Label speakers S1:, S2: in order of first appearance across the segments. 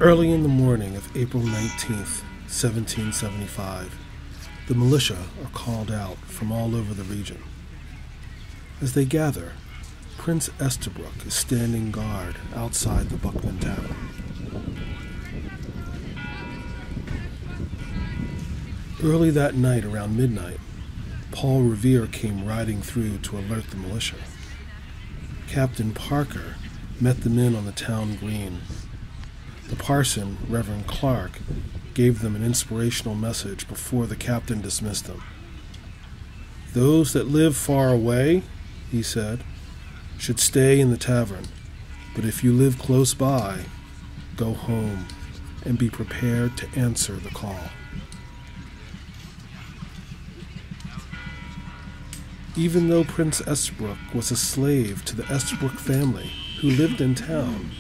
S1: Early in the morning of April 19th, 1775, the militia are called out from all over the region. As they gather, Prince Estabrook is standing guard outside the Buckman Tavern. Early that night, around midnight, Paul Revere came riding through to alert the militia. Captain Parker met the men on the town green. The parson, Reverend Clark, gave them an inspirational message before the captain dismissed them. "Those that live far away," he said, "should stay in the tavern, but if you live close by, go home and be prepared to answer the call." Even though Prince Estabrook was a slave to the Estabrook family who lived in town,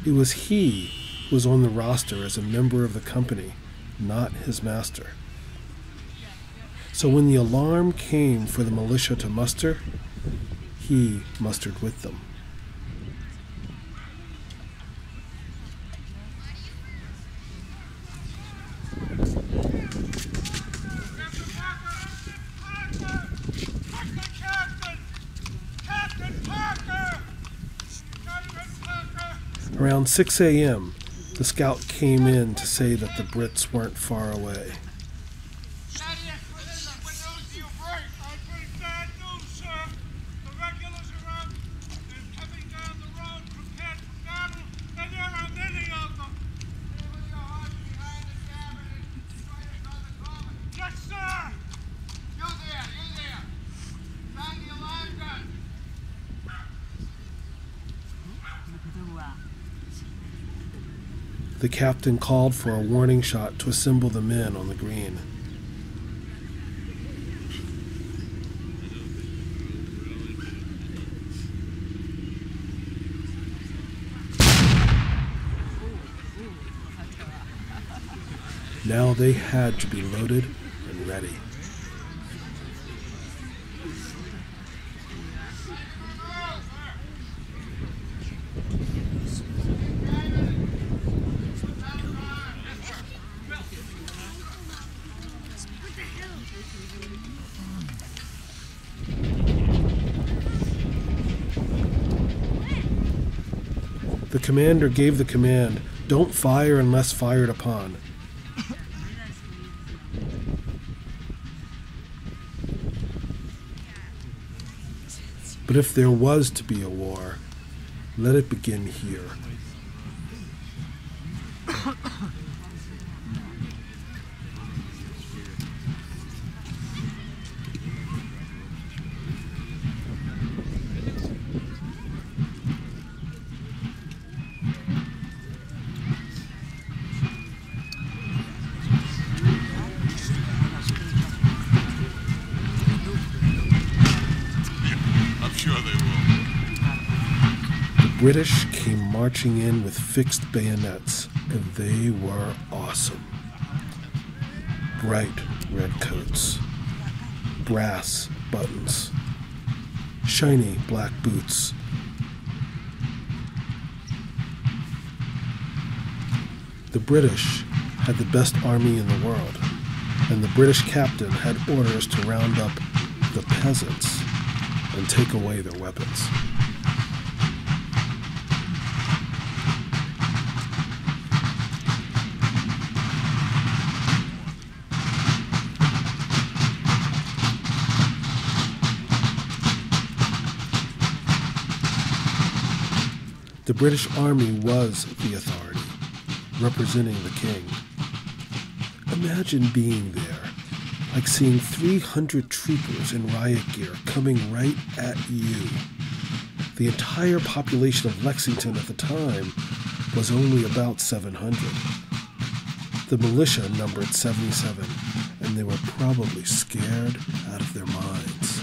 S1: it was he who was on the roster as a member of the company, not his master. So when the alarm came for the militia to muster, he mustered with them. Around 6 a.m., the scout came in to say that the Brits weren't far away. The captain called for a warning shot to assemble the men on the green. Now they had to be loaded and ready. The commander gave the command, "Don't fire unless fired upon." But if there was to be a war, let it begin here. The British came marching in with fixed bayonets, and they were awesome. Bright red coats, brass buttons, shiny black boots. The British had the best army in the world, and the British captain had orders to round up the peasants and take away their weapons. The British Army was the authority, representing the king. Imagine being there, like seeing 300 troopers in riot gear coming right at you. The entire population of Lexington at the time was only about 700. The militia numbered 77, and they were probably scared out of their minds.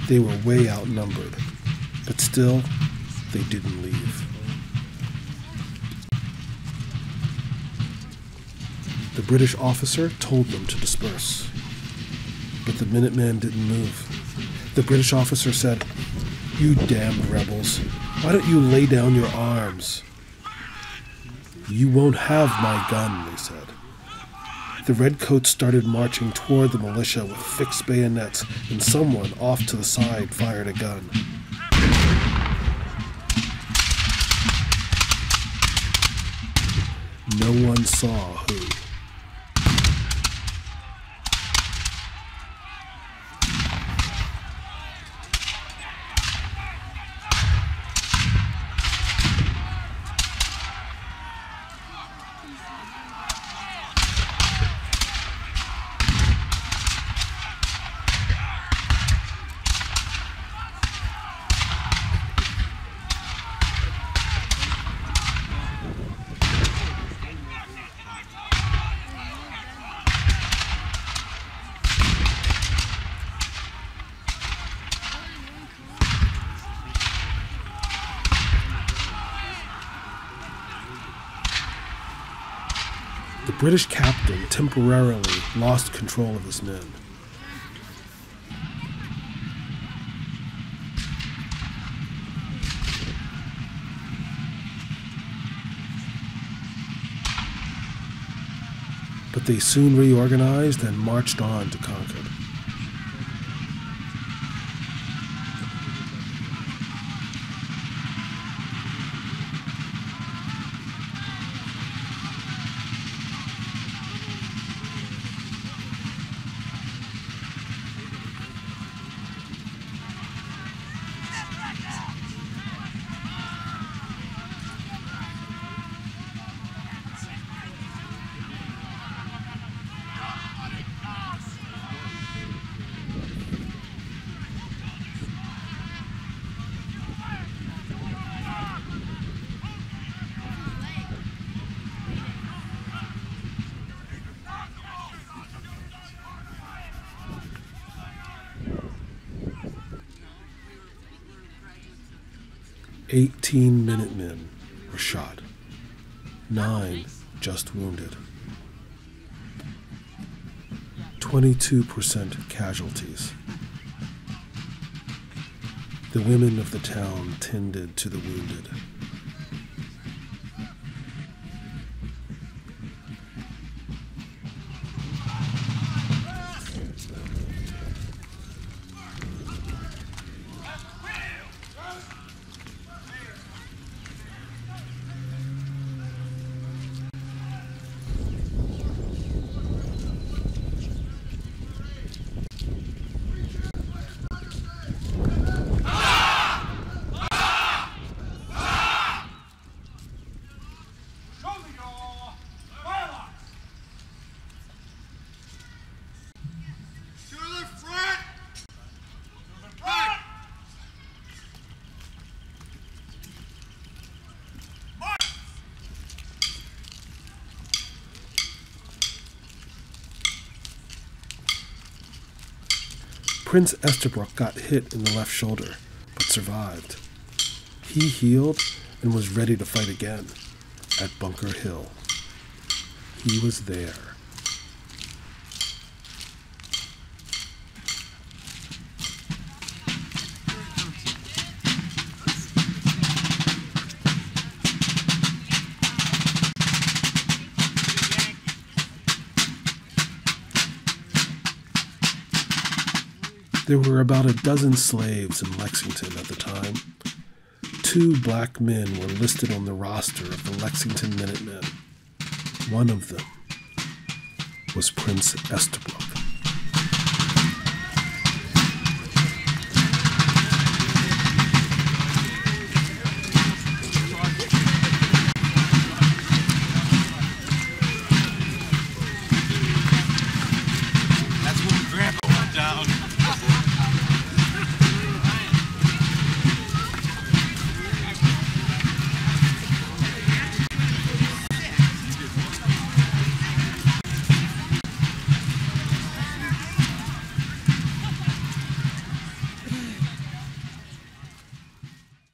S1: They were way outnumbered, but still, they didn't leave. The British officer told them to disperse, but the Minutemen didn't move. The British officer said, "You damned rebels, why don't you lay down your arms?" "You won't have my gun," they said. The redcoats started marching toward the militia with fixed bayonets, and someone off to the side fired a gun. No one saw who. The British captain temporarily lost control of his men. But they soon reorganized and marched on to Concord. "18 Minutemen were shot, 9 just wounded, 22% casualties. The women of the town tended to the wounded. Prince Estabrook got hit in the left shoulder, but survived. He healed and was ready to fight again at Bunker Hill. He was there. There were about a dozen slaves in Lexington at the time. 2 black men were listed on the roster of the Lexington Minutemen. One of them was Prince Estabrook.